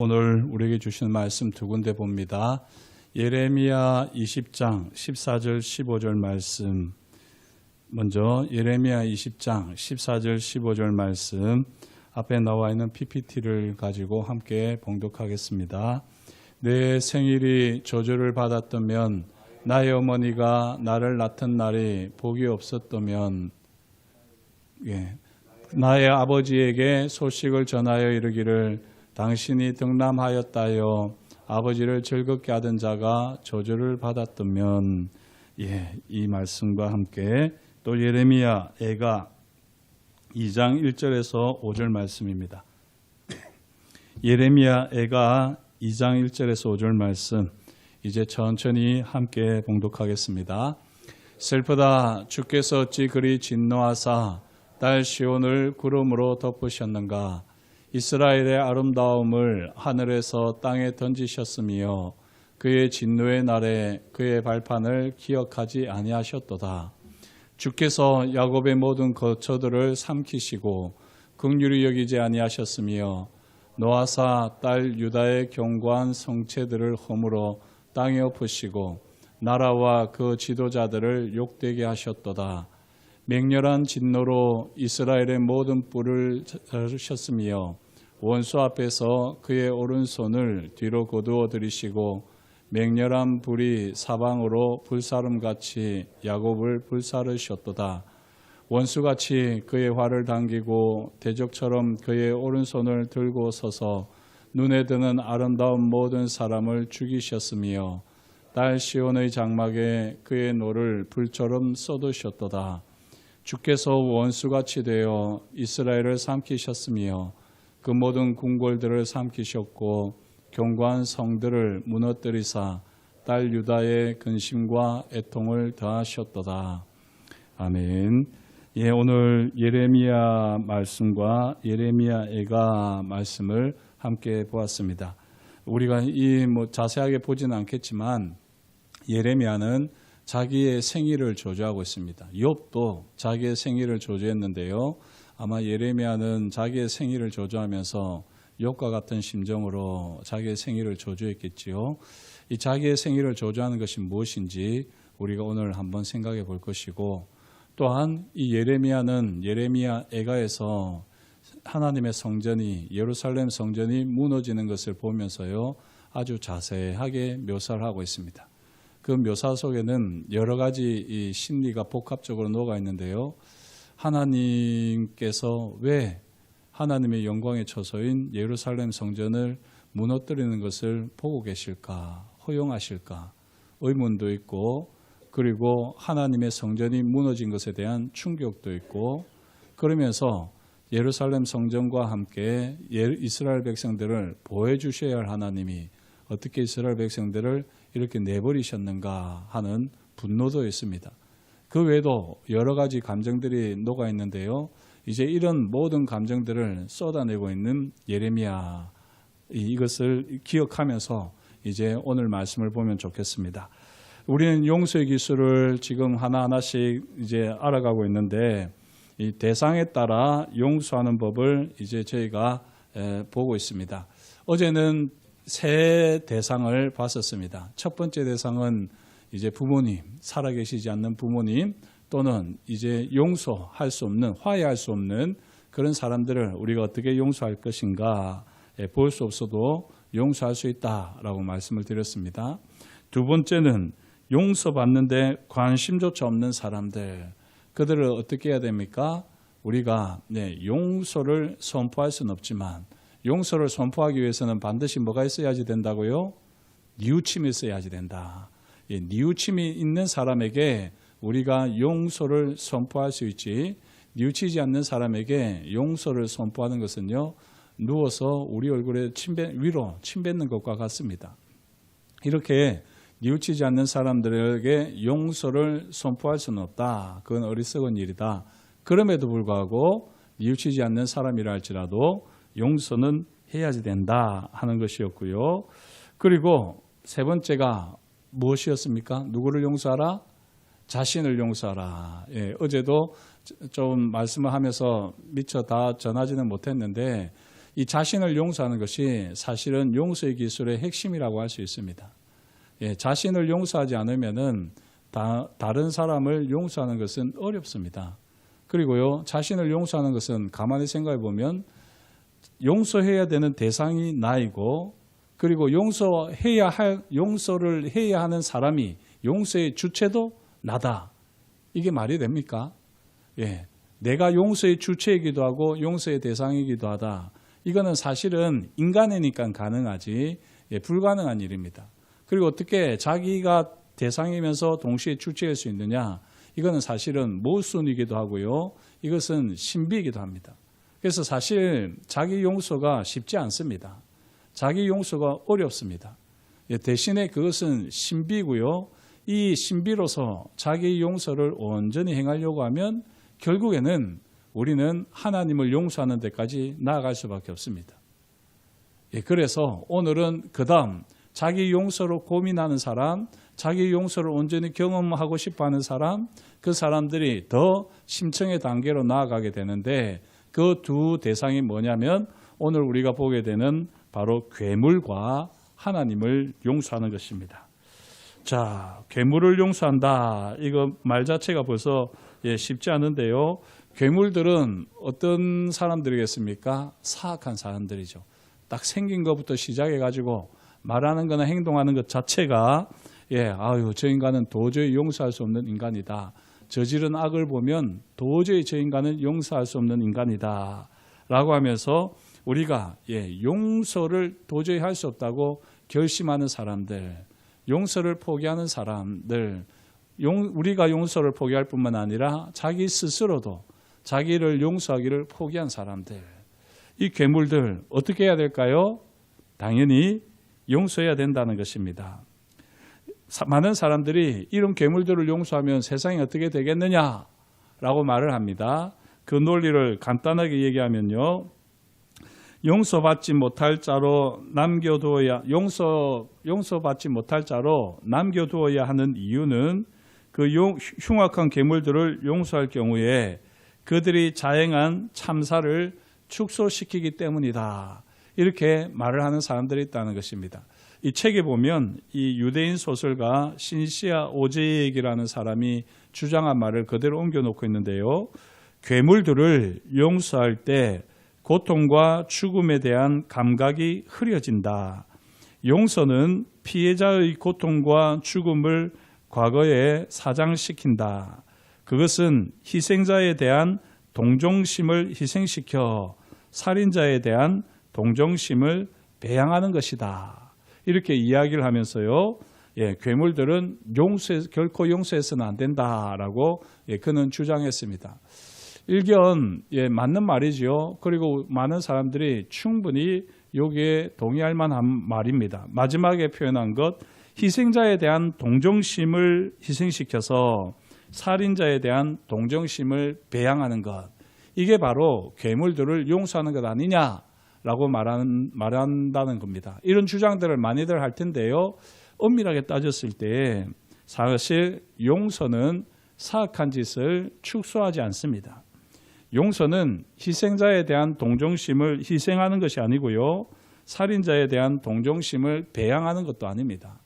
오늘 우리에게 주신 말씀 두 군데 봅니다. 예레미야 20장 14절 15절 말씀. 먼저 예레미야 20장 14절 15절 말씀 앞에 나와 있는 PPT를 가지고 함께 봉독하겠습니다. 내 생일이 저주를 받았다면, 나의 어머니가 나를 낳던 날이 복이 없었다면, 나의 아버지에게 소식을 전하여 이르기를 당신이 등남하였다여 아버지를 즐겁게 하던 자가 저주를 받았다면, 이 말씀과 함께 또 예레미야 애가 2장 1절에서 5절 말씀입니다. 예레미야 애가 2장 1절에서 5절 말씀 이제 천천히 함께 봉독하겠습니다. 슬프다, 주께서 어찌 그리 진노하사 딸 시온을 구름으로 덮으셨는가. 이스라엘의 아름다움을 하늘에서 땅에 던지셨으며 그의 진노의 날에 그의 발판을 기억하지 아니하셨도다. 주께서 야곱의 모든 거처들을 삼키시고 긍휼히 여기지 아니하셨으며 노아사 딸 유다의 견고한 성체들을 허물어 땅에 엎으시고 나라와 그 지도자들을 욕되게 하셨도다. 맹렬한 진노로 이스라엘의 모든 뿔을 자르셨으며 원수 앞에서 그의 오른손을 뒤로 거두어 들이시고 맹렬한 불이 사방으로 불사름같이 야곱을 불사르셨도다. 원수같이 그의 활을 당기고 대적처럼 그의 오른손을 들고 서서 눈에 드는 아름다운 모든 사람을 죽이셨으며 딸 시온의 장막에 그의 노를 불처럼 쏟으셨도다. 주께서 원수같이 되어 이스라엘을 삼키셨으며 그 모든 궁궐들을 삼키셨고 견고한 성들을 무너뜨리사 딸 유다의 근심과 애통을 더하셨도다. 아멘. 오늘 예레미야 말씀과 예레미야 애가 말씀을 함께 보았습니다. 우리가 자세하게 보지는 않겠지만 예레미야는 자기의 생일을 저주하고 있습니다. 욥도 자기의 생일을 저주했는데요. 아마 예레미야는 자기의 생일을 저주하면서 욥과 같은 심정으로 자기의 생일을 저주했겠지요. 이 자기의 생일을 저주하는 것이 무엇인지 우리가 오늘 한번 생각해 볼 것이고, 또한 이 예레미야는 예레미야 애가에서 하나님의 성전이, 예루살렘 성전이 무너지는 것을 보면서요, 아주 자세하게 묘사를 하고 있습니다. 그 묘사 속에는 여러 가지 이 심리가 복합적으로 녹아 있는데요. 하나님께서 왜 하나님의 영광의 처소인 예루살렘 성전을 무너뜨리는 것을 보고 계실까, 허용하실까 의문도 있고, 그리고 하나님의 성전이 무너진 것에 대한 충격도 있고, 그러면서 예루살렘 성전과 함께 이스라엘 백성들을 보호해 주셔야 할 하나님이 어떻게 이스라엘 백성들을 이렇게 내버리셨는가 하는 분노도 있습니다. 그 외에도 여러 가지 감정들이 녹아 있는데요. 이제 이런 모든 감정들을 쏟아내고 있는 예레미야, 이것을 기억하면서 이제 오늘 말씀을 보면 좋겠습니다. 우리는 용서의 기술을 지금 하나하나씩 이제 알아가고 있는데, 이 대상에 따라 용서하는 법을 이제 저희가 보고 있습니다. 어제는 세 대상을 봤었습니다. 첫 번째 대상은 이제 부모님, 살아계시지 않는 부모님, 또는 이제 용서할 수 없는, 화해할 수 없는 그런 사람들을 우리가 어떻게 용서할 것인가, 볼 수 없어도 용서할 수 있다라고 말씀을 드렸습니다. 두 번째는 용서받는데 관심조차 없는 사람들, 그들을 어떻게 해야 됩니까? 우리가 용서를 선포할 수는 없지만 용서를 선포하기 위해서는 반드시 뭐가 있어야지 된다고요? 뉘우침이 있어야지 된다. 뉘우침이 있는 사람에게 우리가 용서를 선포할 수 있지, 뉘우치지 않는 사람에게 용서를 선포하는 것은요, 누워서 우리 얼굴에 위로 침 뱉는 것과 같습니다. 이렇게 뉘우치지 않는 사람들에게 용서를 선포할 수는 없다. 그건 어리석은 일이다. 그럼에도 불구하고 뉘우치지 않는 사람이라 할지라도 용서는 해야지 된다 하는 것이었고요. 그리고 세 번째가 무엇이었습니까? 누구를 용서하라? 자신을 용서하라. 어제도 좀 말씀을 하면서 미처 다 전하지는 못했는데, 이 자신을 용서하는 것이 사실은 용서의 기술의 핵심이라고 할 수 있습니다. 자신을 용서하지 않으면은 다른 사람을 용서하는 것은 어렵습니다. 그리고요, 자신을 용서하는 것은 가만히 생각해 보면 용서해야 되는 대상이 나이고, 그리고 용서를 해야 하는 사람이 용서의 주체도 나다. 이게 말이 됩니까? 내가 용서의 주체이기도 하고 용서의 대상이기도 하다. 이거는 사실은 인간이니까 가능하지 불가능한 일입니다. 그리고 어떻게 자기가 대상이면서 동시에 주체일 수 있느냐? 이거는 사실은 모순이기도 하고요. 이것은 신비이기도 합니다. 그래서 사실 자기 용서가 쉽지 않습니다. 자기 용서가 어렵습니다. 대신에 그것은 신비고요. 이 신비로서 자기 용서를 온전히 행하려고 하면 결국에는 우리는 하나님을 용서하는 데까지 나아갈 수밖에 없습니다. 그래서 오늘은 그 다음 자기 용서로 고민하는 사람, 자기 용서를 온전히 경험하고 싶어하는 사람, 그 사람들이 더 심층의 단계로 나아가게 되는데 그 두 대상이 뭐냐면 오늘 우리가 보게 되는 바로 괴물과 하나님을 용서하는 것입니다. 자, 괴물을 용서한다. 이거 말 자체가 벌써 쉽지 않은데요. 괴물들은 어떤 사람들이겠습니까? 사악한 사람들이죠. 딱 생긴 것부터 시작해가지고 말하는 거나 행동하는 것 자체가 저 인간은 도저히 용서할 수 없는 인간이다. 저지른 악을 보면 도저히 저 인간은 용서할 수 없는 인간이다. 라고 하면서 우리가 용서를 도저히 할 수 없다고 결심하는 사람들, 용서를 포기하는 사람들, 우리가 용서를 포기할 뿐만 아니라 자기 스스로도 자기를 용서하기를 포기한 사람들, 이 괴물들 어떻게 해야 될까요? 당연히 용서해야 된다는 것입니다. 많은 사람들이 이런 괴물들을 용서하면 세상이 어떻게 되겠느냐라고 말을 합니다. 그 논리를 간단하게 얘기하면요. 용서받지 못할 자로 용서받지 못할 자로 남겨두어야 하는 이유는 그 흉악한 괴물들을 용서할 경우에 그들이 자행한 참사를 축소시키기 때문이다. 이렇게 말을 하는 사람들이 있다는 것입니다. 이 책에 보면 이 유대인 소설가 신시아 오제익이라는 사람이 주장한 말을 그대로 옮겨놓고 있는데요. 괴물들을 용서할 때 고통과 죽음에 대한 감각이 흐려진다. 용서는 피해자의 고통과 죽음을 과거에 사장시킨다. 그것은 희생자에 대한 동정심을 희생시켜 살인자에 대한 동정심을 배양하는 것이다. 이렇게 이야기를 하면서요. 괴물들은 결코 용서해서는 안 된다라고 그는 주장했습니다. 일견 맞는 말이지요. 그리고 많은 사람들이 충분히 여기에 동의할 만한 말입니다. 마지막에 표현한 것, 희생자에 대한 동정심을 희생시켜서 살인자에 대한 동정심을 배양하는 것, 이게 바로 괴물들을 용서하는 것 아니냐라고 말한다는 겁니다. 이런 주장들을 많이들 할 텐데요. 엄밀하게 따졌을 때 사실 용서는 사악한 짓을 축소하지 않습니다. 용서는 희생자에 대한 동정심을 희생하는 것이 아니고요. 살인자에 대한 동정심을 배양하는 것도 아닙니다.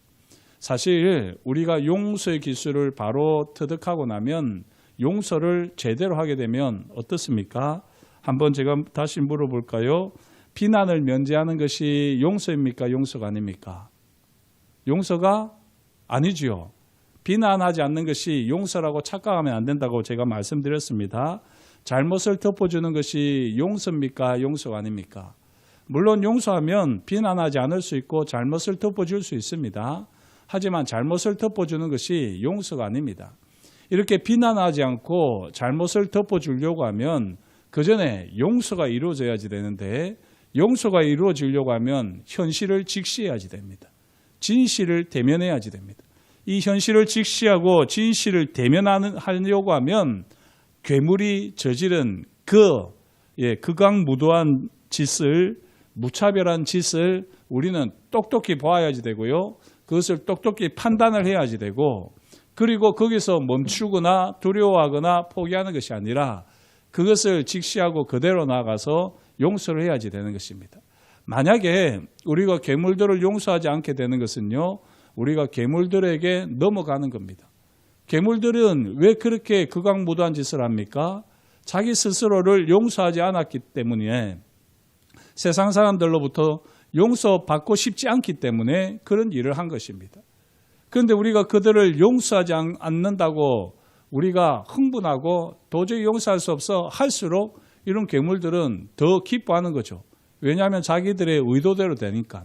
사실 우리가 용서의 기술을 바로 터득하고 나면 용서를 제대로 하게 되면 어떻습니까? 한번 제가 다시 물어볼까요? 비난을 면제하는 것이 용서입니까? 용서가 아닙니까? 용서가 아니지요. 비난하지 않는 것이 용서라고 착각하면 안 된다고 제가 말씀드렸습니다. 잘못을 덮어주는 것이 용서입니까? 용서가 아닙니까? 물론 용서하면 비난하지 않을 수 있고 잘못을 덮어줄 수 있습니다. 하지만 잘못을 덮어주는 것이 용서가 아닙니다. 이렇게 비난하지 않고 잘못을 덮어주려고 하면 그 전에 용서가 이루어져야지 되는데 용서가 이루어지려고 하면 현실을 직시해야지 됩니다. 진실을 대면해야지 됩니다. 이 현실을 직시하고 진실을 대면하려고 하면 괴물이 저지른 극악무도한 짓을, 무차별한 짓을 우리는 똑똑히 보아야지 되고요. 그것을 똑똑히 판단을 해야지 되고, 그리고 거기서 멈추거나 두려워하거나 포기하는 것이 아니라 그것을 직시하고 그대로 나아가서 용서를 해야지 되는 것입니다. 만약에 우리가 괴물들을 용서하지 않게 되는 것은요, 우리가 괴물들에게 넘어가는 겁니다. 괴물들은 왜 그렇게 극악무도한 짓을 합니까? 자기 스스로를 용서하지 않았기 때문에, 세상 사람들로부터 용서받고 싶지 않기 때문에 그런 일을 한 것입니다. 그런데 우리가 그들을 용서하지 않는다고 우리가 흥분하고 도저히 용서할 수 없어 할수록 이런 괴물들은 더 기뻐하는 거죠. 왜냐하면 자기들의 의도대로 되니까,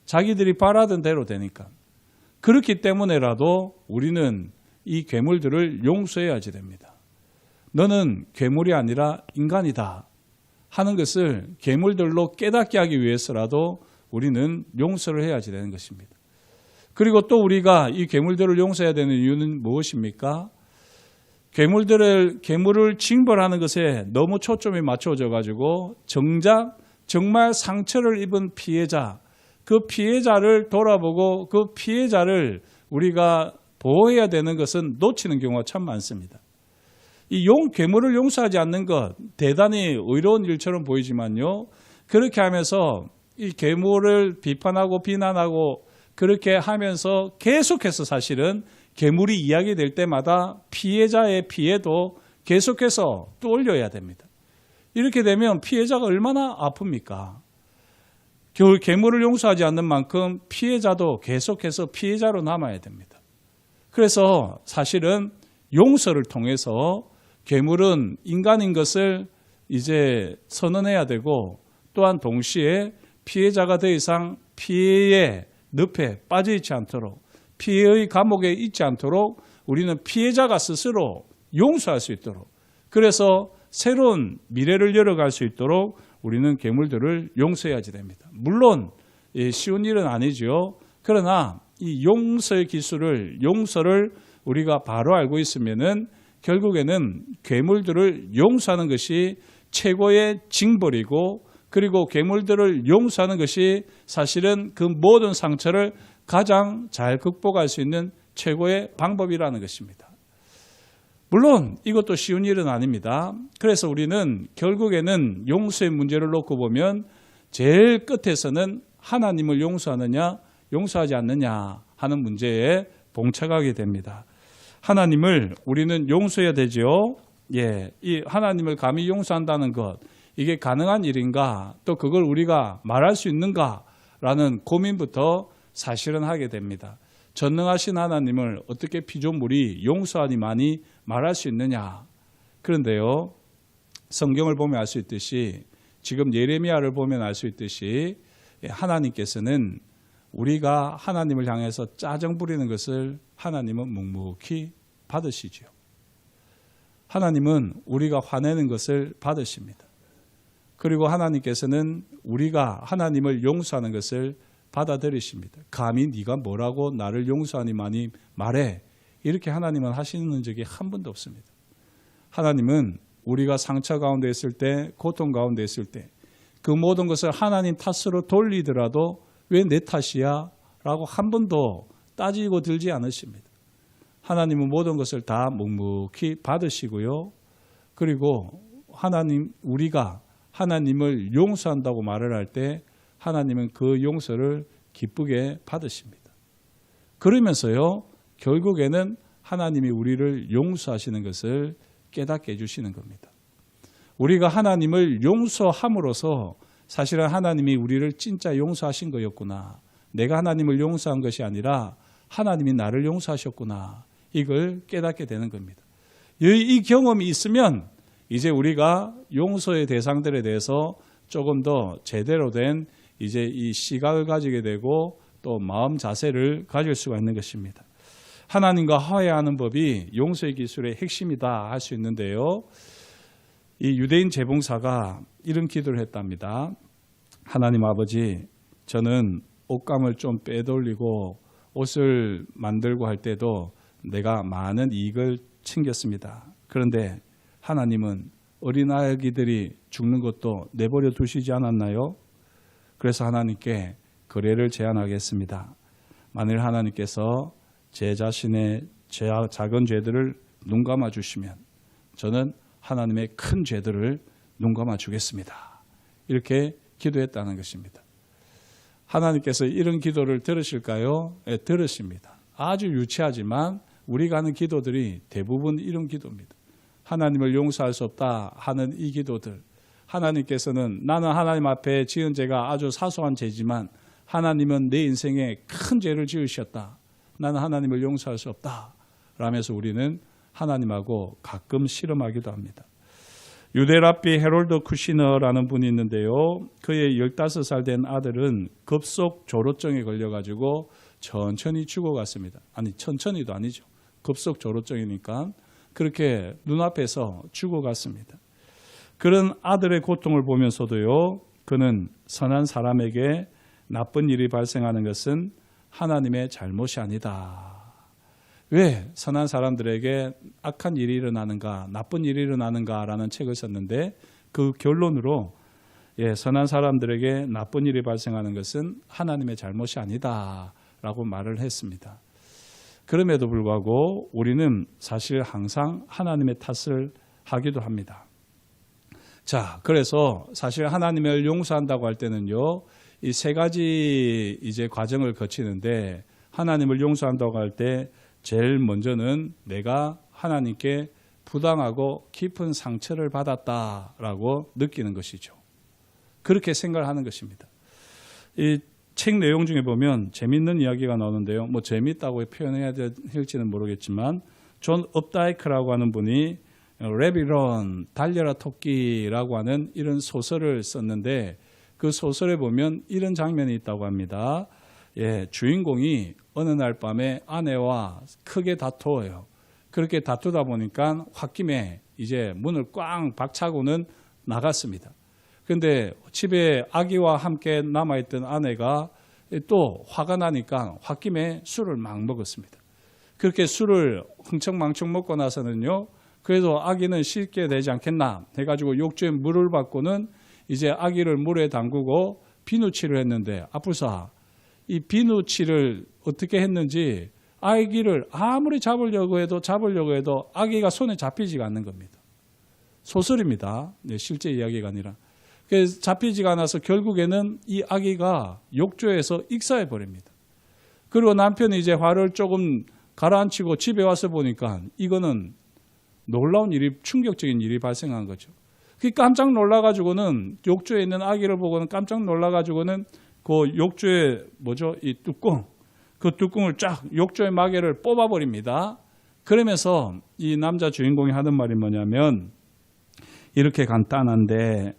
자기들이 바라던 대로 되니까. 그렇기 때문에라도 우리는 이 괴물들을 용서해야지 됩니다. 너는 괴물이 아니라 인간이다 하는 것을 괴물들로 깨닫게 하기 위해서라도 우리는 용서를 해야지 되는 것입니다. 그리고 또 우리가 이 괴물들을 용서해야 되는 이유는 무엇입니까? 괴물을 징벌하는 것에 너무 초점이 맞춰져 가지고 정말 상처를 입은 피해자, 그 피해자를 돌아보고 그 피해자를 우리가 보호해야 되는 것은 놓치는 경우가 참 많습니다. 이 괴물을 용서하지 않는 것, 대단히 의로운 일처럼 보이지만요, 그렇게 하면서 이 괴물을 비판하고 비난하고 그렇게 하면서 계속해서 사실은 괴물이 이야기될 때마다 피해자의 피해도 계속해서 또 올려야 됩니다. 이렇게 되면 피해자가 얼마나 아픕니까? 괴물을 용서하지 않는 만큼 피해자도 계속해서 피해자로 남아야 됩니다. 그래서 사실은 용서를 통해서 괴물은 인간인 것을 이제 선언해야 되고, 또한 동시에 피해자가 더 이상 피해의 늪에 빠져 있지 않도록, 피해의 감옥에 있지 않도록 우리는 피해자가 스스로 용서할 수 있도록, 그래서 새로운 미래를 열어갈 수 있도록 우리는 괴물들을 용서해야지 됩니다. 물론 쉬운 일은 아니죠. 그러나 이 용서의 기술을, 용서를 우리가 바로 알고 있으면은 결국에는 괴물들을 용서하는 것이 최고의 징벌이고, 그리고 괴물들을 용서하는 것이 사실은 그 모든 상처를 가장 잘 극복할 수 있는 최고의 방법이라는 것입니다. 물론 이것도 쉬운 일은 아닙니다. 그래서 우리는 결국에는 용서의 문제를 놓고 보면 제일 끝에서는 하나님을 용서하느냐 용서하지 않느냐 하는 문제에 봉착하게 됩니다. 하나님을 우리는 용서해야 되죠. 이 하나님을 감히 용서한다는 것, 이게 가능한 일인가, 또 그걸 우리가 말할 수 있는가라는 고민부터 사실은 하게 됩니다. 전능하신 하나님을 어떻게 피조물이 용서하니만이 말할 수 있느냐. 그런데요, 성경을 보면 알 수 있듯이, 지금 예레미야를 보면 알 수 있듯이 하나님께서는 우리가 하나님을 향해서 짜증 부리는 것을 하나님은 묵묵히 받으시죠. 하나님은 우리가 화내는 것을 받으십니다. 그리고 하나님께서는 우리가 하나님을 용서하는 것을 받아들이십니다. 감히 네가 뭐라고 나를 용서하니만이 말해, 이렇게 하나님은 하시는 적이 한 번도 없습니다. 하나님은 우리가 상처 가운데 있을 때, 고통 가운데 있을 때 그 모든 것을 하나님 탓으로 돌리더라도 왜 내 탓이야? 라고 한 번도 따지고 들지 않으십니다. 하나님은 모든 것을 다 묵묵히 받으시고요. 그리고 우리가 하나님을 용서한다고 말을 할 때 하나님은 그 용서를 기쁘게 받으십니다. 그러면서요, 결국에는 하나님이 우리를 용서하시는 것을 깨닫게 해주시는 겁니다. 우리가 하나님을 용서함으로써 사실은 하나님이 우리를 진짜 용서하신 거였구나. 내가 하나님을 용서한 것이 아니라 하나님이 나를 용서하셨구나. 이걸 깨닫게 되는 겁니다. 이 경험이 있으면 이제 우리가 용서의 대상들에 대해서 조금 더 제대로 된 이제 이 시각을 가지게 되고 또 마음 자세를 가질 수가 있는 것입니다. 하나님과 화해하는 법이 용서의 기술의 핵심이다 할 수 있는데요. 이 유대인 재봉사가 이런 기도를 했답니다. 하나님 아버지, 저는 옷감을 좀 빼돌리고 옷을 만들고 할 때도 내가 많은 이익을 챙겼습니다. 그런데 하나님은 어린아기들이 죽는 것도 내버려 두시지 않았나요? 그래서 하나님께 거래를 제안하겠습니다. 만일 하나님께서 제 자신의 작은 죄들을 눈감아 주시면 저는 하나님의 큰 죄들을 눈감아 주겠습니다. 이렇게 기도했다는 것입니다. 하나님께서 이런 기도를 들으실까요? 네, 들으십니다. 아주 유치하지만 우리가 하는 기도들이 대부분 이런 기도입니다. 하나님을 용서할 수 없다 하는 이 기도들. 하나님께서는 나는 하나님 앞에 지은 죄가 아주 사소한 죄지만 하나님은 내 인생에 큰 죄를 지으셨다. 나는 하나님을 용서할 수 없다. 라면서 우리는 하나님하고 가끔 씨름하기도 합니다. 유대랍비 헤롤드 쿠시너라는 분이 있는데요. 그의 15살 된 아들은 급속 조로증에 걸려가지고 천천히 죽어갔습니다. 아니 천천히도 아니죠. 급속 조로증이니까 그렇게 눈앞에서 죽어갔습니다. 그런 아들의 고통을 보면서도요. 그는 선한 사람에게 나쁜 일이 발생하는 것은 하나님의 잘못이 아니다. 왜 선한 사람들에게 악한 일이 일어나는가, 나쁜 일이 일어나는가라는 책을 썼는데 그 결론으로 선한 사람들에게 나쁜 일이 발생하는 것은 하나님의 잘못이 아니다라고 말을 했습니다. 그럼에도 불구하고 우리는 사실 항상 하나님의 탓을 하기도 합니다. 자, 그래서 사실 하나님을 용서한다고 할 때는요, 이 세 가지 이제 과정을 거치는데 하나님을 용서한다고 할 때 제일 먼저는 내가 하나님께 부당하고 깊은 상처를 받았다라고 느끼는 것이죠. 그렇게 생각을 하는 것입니다. 이 책 내용 중에 보면 재밌는 이야기가 나오는데요. 뭐 재밌다고 표현해야 될지는 모르겠지만 존 업다이크라고 하는 분이 레비런 달려라 토끼라고 하는 이런 소설을 썼는데 그 소설에 보면 이런 장면이 있다고 합니다. 주인공이 어느 날 밤에 아내와 크게 다투어요. 그렇게 다투다 보니까 홧김에 이제 문을 꽝 박차고는 나갔습니다. 그런데 집에 아기와 함께 남아있던 아내가 또 화가 나니까 홧김에 술을 막 먹었습니다. 그렇게 술을 흥청망청 먹고 나서는요. 그래도 아기는 씻게 되지 않겠나 해가지고 욕조에 물을 받고는 이제 아기를 물에 담그고 비누칠을 했는데 아프사 이 비누칠을 어떻게 했는지 아기를 아무리 잡으려고 해도 아기가 손에 잡히지가 않는 겁니다. 소설입니다. 실제 이야기가 아니라. 그래서 잡히지가 않아서 결국에는 이 아기가 욕조에서 익사해 버립니다. 그리고 남편이 이제 화를 조금 가라앉히고 집에 와서 보니까 이거는 놀라운 일이, 충격적인 일이 발생한 거죠. 깜짝 놀라가지고는 욕조에 있는 아기를 보고는 깜짝 놀라가지고는 그 욕조에 이 뚜껑, 그 뚜껑을 쫙 욕조의 마개를 뽑아버립니다. 그러면서 이 남자 주인공이 하는 말이 뭐냐면 이렇게 간단한데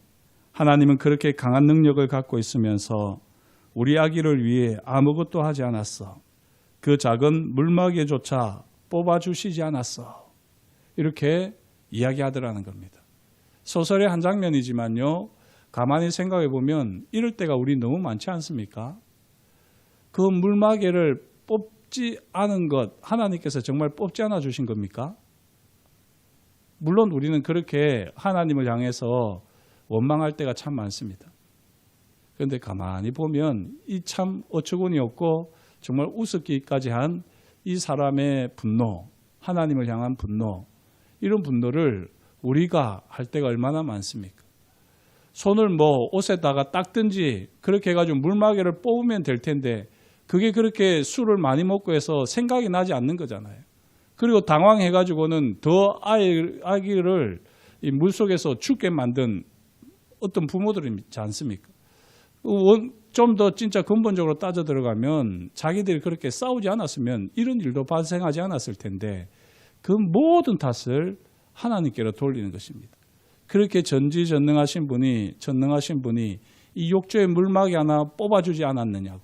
하나님은 그렇게 강한 능력을 갖고 있으면서 우리 아기를 위해 아무것도 하지 않았어. 그 작은 물마개조차 뽑아주시지 않았어. 이렇게 이야기하더라는 겁니다. 소설의 한 장면이지만요. 가만히 생각해 보면 이럴 때가 우리 너무 많지 않습니까? 그 물마개를 뽑지 않은 것 하나님께서 정말 뽑지 않아 주신 겁니까? 물론 우리는 그렇게 하나님을 향해서 원망할 때가 참 많습니다. 그런데 가만히 보면 이 참 어처구니 없고 정말 우습기까지 한 이 사람의 분노, 하나님을 향한 분노, 이런 분노를 우리가 할 때가 얼마나 많습니까? 손을 옷에다가 닦든지 그렇게 해가지고 물마개를 뽑으면 될 텐데 그게 그렇게 술을 많이 먹고 해서 생각이 나지 않는 거잖아요. 그리고 당황해가지고는 더 아기를 이 물속에서 죽게 만든 어떤 부모들이 있지 않습니까? 좀 더 진짜 근본적으로 따져 들어가면 자기들이 그렇게 싸우지 않았으면 이런 일도 발생하지 않았을 텐데 그 모든 탓을 하나님께로 돌리는 것입니다. 그렇게 전지전능하신 분이 이 욕조에 물막이 하나 뽑아주지 않았느냐고.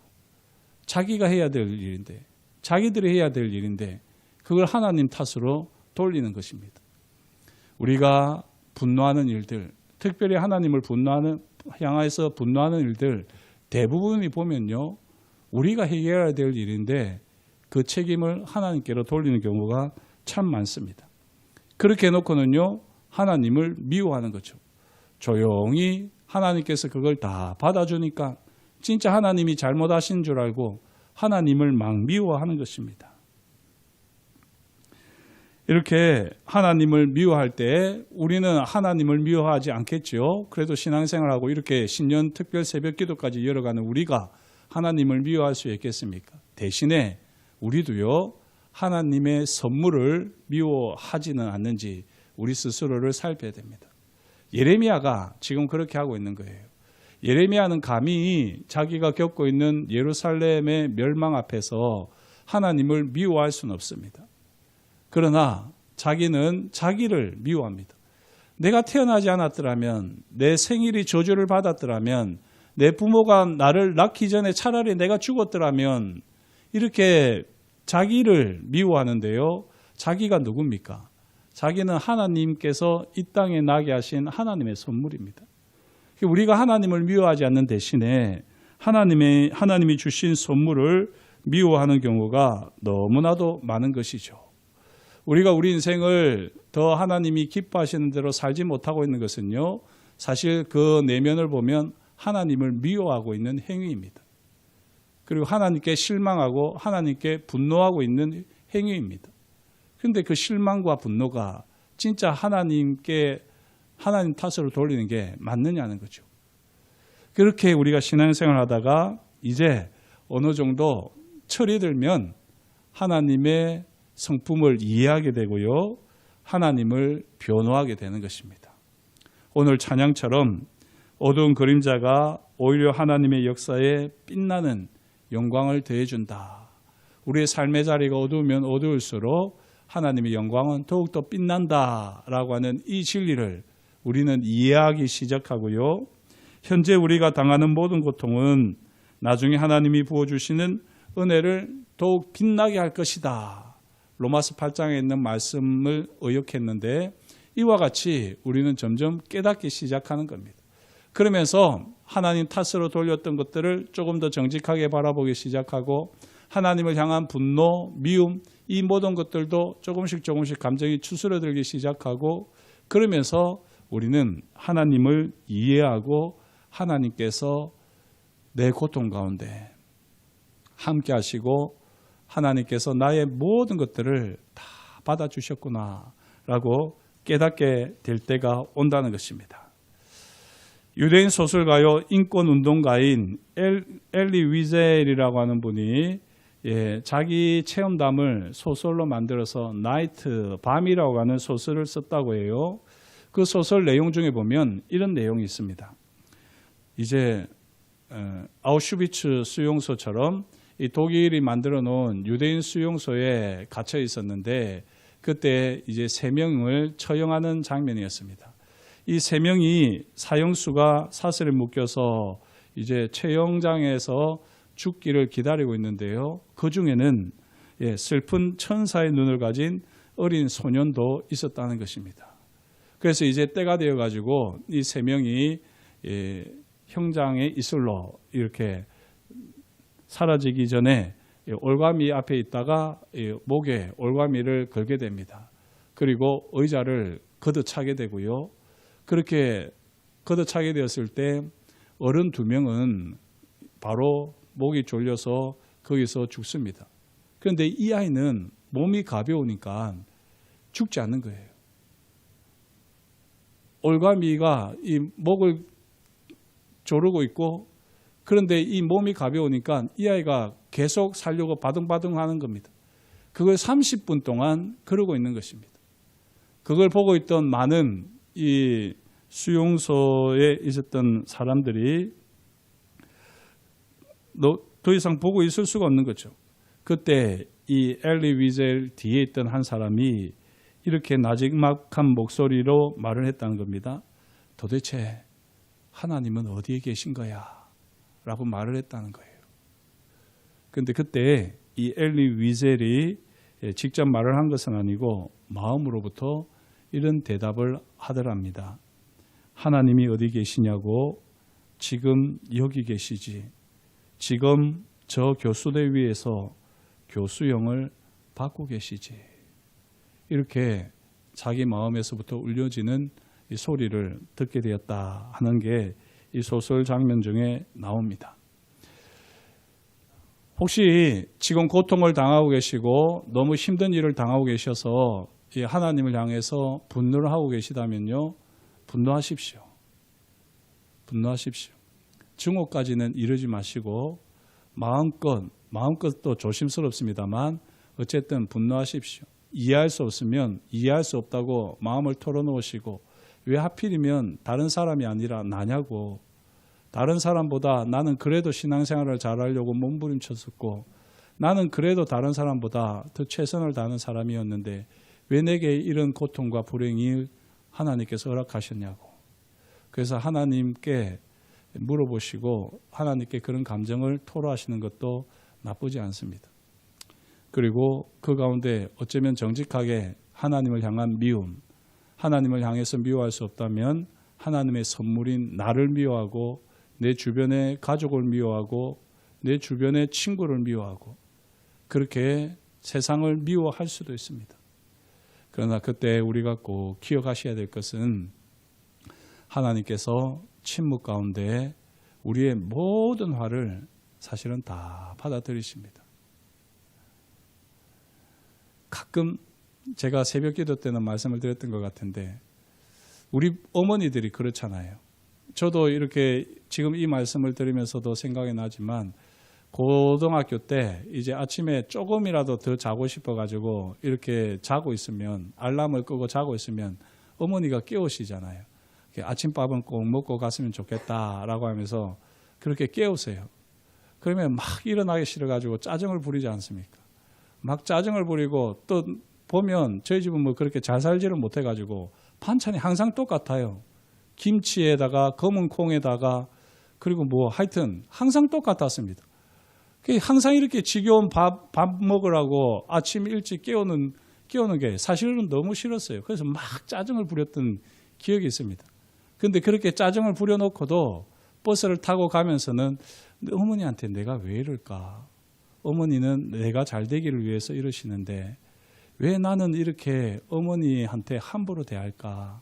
자기가 해야 될 일인데, 자기들이 해야 될 일인데 그걸 하나님 탓으로 돌리는 것입니다. 우리가 분노하는 일들, 특별히 하나님을 향해서 분노하는 일들 대부분이 보면요. 우리가 해결해야 될 일인데 그 책임을 하나님께로 돌리는 경우가 참 많습니다. 그렇게 해놓고는요. 하나님을 미워하는 거죠. 조용히 하나님께서 그걸 다 받아주니까 진짜 하나님이 잘못하신 줄 알고 하나님을 막 미워하는 것입니다. 이렇게 하나님을 미워할 때 우리는 하나님을 미워하지 않겠죠. 그래도 신앙생활하고 이렇게 신년 특별 새벽 기도까지 이어가는 우리가 하나님을 미워할 수 있겠습니까? 대신에 우리도요, 하나님의 선물을 미워하지는 않는지 우리 스스로를 살펴야 됩니다. 예레미야가 지금 그렇게 하고 있는 거예요. 예레미야는 감히 자기가 겪고 있는 예루살렘의 멸망 앞에서 하나님을 미워할 수는 없습니다. 그러나 자기는 자기를 미워합니다. 내가 태어나지 않았더라면, 내 생일이 저주를 받았더라면, 내 부모가 나를 낳기 전에 차라리 내가 죽었더라면, 이렇게 자기를 미워하는데요. 자기가 누굽니까? 자기는 하나님께서 이 땅에 나게 하신 하나님의 선물입니다. 우리가 하나님을 미워하지 않는 대신에 하나님이 주신 선물을 미워하는 경우가 너무나도 많은 것이죠. 우리가 우리 인생을 더 하나님이 기뻐하시는 대로 살지 못하고 있는 것은요, 사실 그 내면을 보면 하나님을 미워하고 있는 행위입니다. 그리고 하나님께 실망하고 하나님께 분노하고 있는 행위입니다. 그런데 그 실망과 분노가 진짜 하나님 탓으로 돌리는 게 맞느냐는 거죠. 그렇게 우리가 신앙생활 하다가 이제 어느 정도 철이 들면 하나님의 성품을 이해하게 되고요, 하나님을 변호하게 되는 것입니다. 오늘 찬양처럼 어두운 그림자가 오히려 하나님의 역사에 빛나는 영광을 더해준다. 우리의 삶의 자리가 어두우면 어두울수록 하나님의 영광은 더욱더 빛난다라고 하는 이 진리를 우리는 이해하기 시작하고요, 현재 우리가 당하는 모든 고통은 나중에 하나님이 부어주시는 은혜를 더욱 빛나게 할 것이다. 로마서 8장에 있는 말씀을 의역했는데 이와 같이 우리는 점점 깨닫기 시작하는 겁니다. 그러면서 하나님 탓으로 돌렸던 것들을 조금 더 정직하게 바라보기 시작하고 하나님을 향한 분노, 미움, 이 모든 것들도 조금씩 감정이 추스러들기 시작하고 그러면서 우리는 하나님을 이해하고 하나님께서 내 고통 가운데 함께 하시고 하나님께서 나의 모든 것들을 다 받아주셨구나라고 깨닫게 될 때가 온다는 것입니다. 유대인 소설가요, 인권운동가인 엘리 위젤이라고 하는 분이 자기 체험담을 소설로 만들어서 나이트, 밤이라고 하는 소설을 썼다고 해요. 그 소설 내용 중에 보면 이런 내용이 있습니다. 이제 아우슈비츠 수용소처럼 이 독일이 만들어 놓은 유대인 수용소에 갇혀 있었는데 그때 이제 3명을 처형하는 장면이었습니다. 이 3명이 사형수가 사슬에 묶여서 이제 처형장에서 죽기를 기다리고 있는데요. 그 중에는 슬픈 천사의 눈을 가진 어린 소년도 있었다는 것입니다. 그래서 이제 때가 되어가지고 이 3명이 형장의 이슬로 이렇게 사라지기 전에 올가미 앞에 있다가 목에 올가미를 걸게 됩니다. 그리고 의자를 걷어차게 되고요. 그렇게 걷어차게 되었을 때 어른 2명은 바로 목이 졸려서 거기서 죽습니다. 그런데 이 아이는 몸이 가벼우니까 죽지 않는 거예요. 올가미가 이 목을 조르고 있고 그런데 이 몸이 가벼우니까 이 아이가 계속 살려고 바둥바둥 하는 겁니다. 그걸 30분 동안 그러고 있는 것입니다. 그걸 보고 있던 많은 이 수용소에 있었던 사람들이 더 이상 보고 있을 수가 없는 거죠. 그때 이 엘리 위젤 뒤에 있던 한 사람이 이렇게 나직막한 목소리로 말을 했다는 겁니다. 도대체 하나님은 어디에 계신 거야? 라고 말을 했다는 거예요. 그런데 그때 이 엘리 위젤이 직접 말을 한 것은 아니고 마음으로부터 이런 대답을 하더랍니다. 하나님이 어디 계시냐고? 지금 여기 계시지. 지금 저 교수대 위에서 교수형을 받고 계시지. 이렇게 자기 마음에서부터 울려지는 이 소리를 듣게 되었다 하는 게 이 소설 장면 중에 나옵니다. 혹시 지금 고통을 당하고 계시고 너무 힘든 일을 당하고 계셔서 이 하나님을 향해서 분노를 하고 계시다면요, 분노하십시오. 분노하십시오. 증오까지는 이르지 마시고 마음껏 또 조심스럽습니다만 어쨌든 분노하십시오. 이해할 수 없으면 이해할 수 없다고 마음을 털어놓으시고, 왜 하필이면 다른 사람이 아니라 나냐고, 다른 사람보다 나는 그래도 신앙생활을 잘하려고 몸부림쳤었고, 나는 그래도 다른 사람보다 더 최선을 다하는 사람이었는데 왜 내게 이런 고통과 불행이 하나님께서 허락하셨냐고. 그래서 하나님께 물어보시고 하나님께 그런 감정을 토로하시는 것도 나쁘지 않습니다. 그리고 그 가운데 어쩌면 정직하게 하나님을 향한 미움, 하나님을 향해서 미워할 수 없다면 하나님의 선물인 나를 미워하고, 내 주변의 가족을 미워하고, 내 주변의 친구를 미워하고, 그렇게 세상을 미워할 수도 있습니다. 그러나 그때 우리가 꼭 기억하셔야 될 것은 하나님께서 침묵 가운데 우리의 모든 화를 사실은 다 받아들이십니다. 가끔 제가 새벽 기도 때는 말씀을 드렸던 것 같은데, 우리 어머니들이 그렇잖아요. 저도 이렇게 지금 이 말씀을 들으면서도 생각이 나지만, 고등학교 때 이제 아침에 조금이라도 더 자고 싶어가지고 이렇게 자고 있으면, 알람을 끄고 자고 있으면 어머니가 깨우시잖아요. 아침밥은 꼭 먹고 갔으면 좋겠다라고 하면서 그렇게 깨우세요. 그러면 막 일어나기 싫어가지고 짜증을 부리지 않습니까? 막 짜증을 부리고, 또 보면 저희 집은 뭐 그렇게 잘 살지를 못해가지고 반찬이 항상 똑같아요. 김치에다가 검은 콩에다가, 그리고 뭐 하여튼 항상 똑같았습니다. 항상 이렇게 지겨운 밥 먹으라고 아침 일찍 깨우는 게 사실은 너무 싫었어요. 그래서 막 짜증을 부렸던 기억이 있습니다. 그런데 그렇게 짜증을 부려놓고도 버스를 타고 가면서는 어머니한테 내가 왜 이럴까? 어머니는 내가 잘 되기를 위해서 이러시는데 왜 나는 이렇게 어머니한테 함부로 대할까?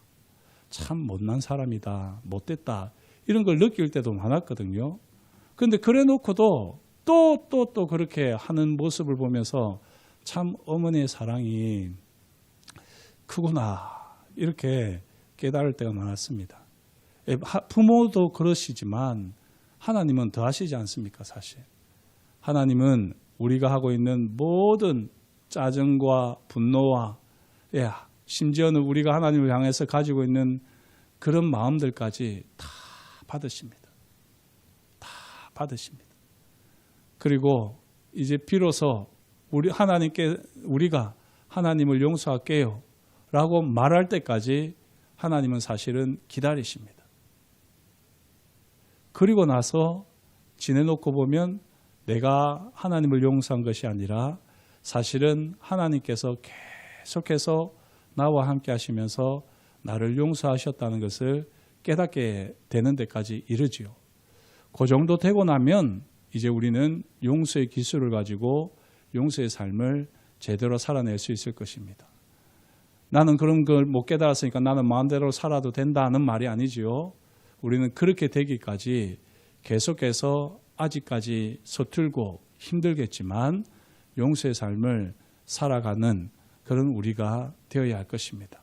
참 못난 사람이다, 못됐다, 이런 걸 느낄 때도 많았거든요. 그런데 그래 놓고도 또 그렇게 하는 모습을 보면서 참 어머니의 사랑이 크구나, 이렇게 깨달을 때가 많았습니다. 부모도 그러시지만 하나님은 더 하시지 않습니까? 사실 하나님은 우리가 하고 있는 모든 짜증과 분노와, 심지어는 우리가 하나님을 향해서 가지고 있는 그런 마음들까지 다 받으십니다. 다 받으십니다. 그리고 이제 비로소 우리가 하나님을 용서할게요 라고 말할 때까지 하나님은 사실은 기다리십니다. 그리고 나서 지내놓고 보면 내가 하나님을 용서한 것이 아니라 사실은 하나님께서 계속해서 나와 함께 하시면서 나를 용서하셨다는 것을 깨닫게 되는 데까지 이르지요. 그 정도 되고 나면 이제 우리는 용서의 기술을 가지고 용서의 삶을 제대로 살아낼 수 있을 것입니다. 나는 그런 걸 못 깨달았으니까 나는 마음대로 살아도 된다는 말이 아니지요. 우리는 그렇게 되기까지 계속해서 아직까지 서툴고 힘들겠지만 용서의 삶을 살아가는 그런 우리가 되어야 할 것입니다.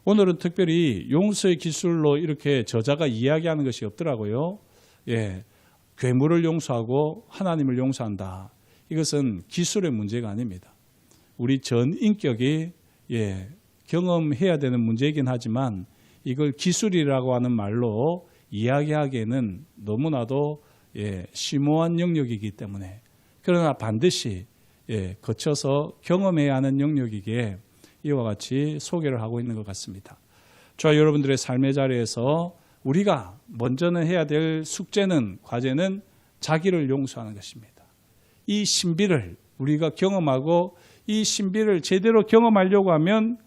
오늘은 특별히 용서의 기술로 이렇게 저자가 이야기하는 것이 없더라고요. 괴물을 용서하고 하나님을 용서한다. 이것은 기술의 문제가 아닙니다. 우리 전 인격이 경험해야 되는 문제이긴 하지만 이걸 기술이라고 하는 말로 이야기하기에는 너무나도 심오한 영역이기 때문에, 그러나 반드시 거쳐서 경험해야 하는 영역이기에 이와 같이 소개를 하고 있는 것 같습니다. 저와 여러분들의 삶의 자리에서 우리가 먼저는 해야 될 숙제는, 과제는 자기를 용서하는 것입니다. 이 신비를 우리가 경험하고 이 신비를 제대로 경험하려고 하면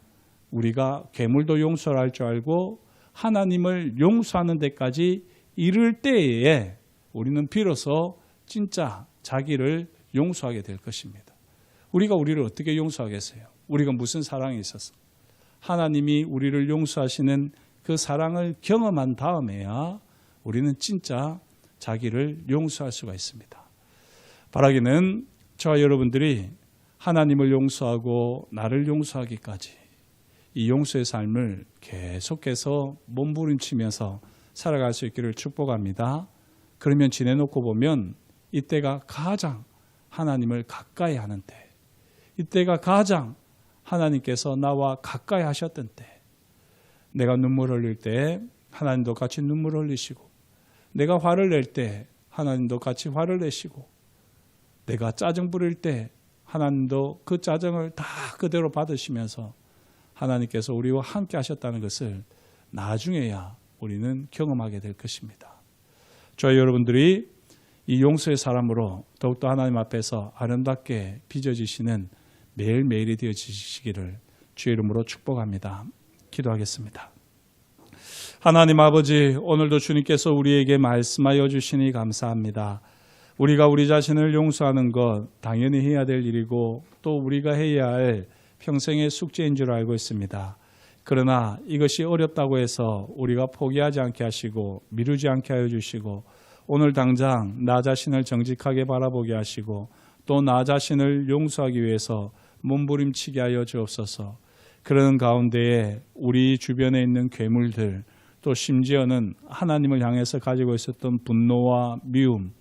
우리가 괴물도 용서를 할 줄 알고 하나님을 용서하는 데까지 이를 때에 우리는 비로소 진짜 자기를 용서하게 될 것입니다. 우리가 우리를 어떻게 용서하겠어요? 우리가 무슨 사랑이 있어서? 하나님이 우리를 용서하시는 그 사랑을 경험한 다음에야 우리는 진짜 자기를 용서할 수가 있습니다. 바라기는 저와 여러분들이 하나님을 용서하고 나를 용서하기까지 이 용서의 삶을 계속해서 몸부림치면서 살아갈 수 있기를 축복합니다. 그러면 지내놓고 보면 이때가 가장 하나님을 가까이 하는 때, 이때가 가장 하나님께서 나와 가까이 하셨던 때, 내가 눈물 흘릴 때 하나님도 같이 눈물 흘리시고, 내가 화를 낼 때 하나님도 같이 화를 내시고, 내가 짜증 부릴 때 하나님도 그 짜증을 다 그대로 받으시면서 하나님께서 우리와 함께 하셨다는 것을 나중에야 우리는 경험하게 될 것입니다. 저희 여러분들이 이 용서의 사람으로 더욱더 하나님 앞에서 아름답게 빚어지시는 매일매일이 되어지시기를 주의 이름으로 축복합니다. 기도하겠습니다. 하나님 아버지, 오늘도 주님께서 우리에게 말씀하여 주시니 감사합니다. 우리가 우리 자신을 용서하는 것 당연히 해야 될 일이고 또 우리가 해야 할 평생의 숙제인 줄 알고 있습니다. 그러나 이것이 어렵다고 해서 우리가 포기하지 않게 하시고 미루지 않게 하여 주시고 오늘 당장 나 자신을 정직하게 바라보게 하시고 또 나 자신을 용서하기 위해서 몸부림치게 하여 주옵소서. 그런 가운데에 우리 주변에 있는 괴물들, 또 심지어는 하나님을 향해서 가지고 있었던 분노와 미움,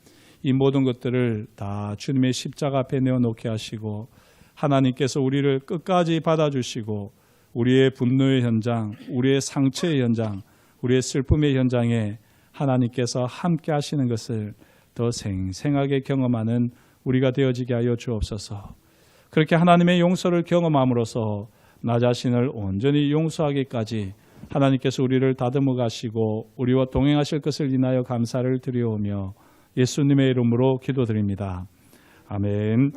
이 모든 것들을 다 주님의 십자가 앞에 내어놓게 하시고 하나님께서 우리를 끝까지 받아주시고 우리의 분노의 현장, 우리의 상처의 현장, 우리의 슬픔의 현장에 하나님께서 함께 하시는 것을 더 생생하게 경험하는 우리가 되어지게 하여 주옵소서. 그렇게 하나님의 용서를 경험함으로써 나 자신을 온전히 용서하기까지 하나님께서 우리를 다듬어 가시고 우리와 동행하실 것을 인하여 감사를 드리오며 예수님의 이름으로 기도드립니다. 아멘.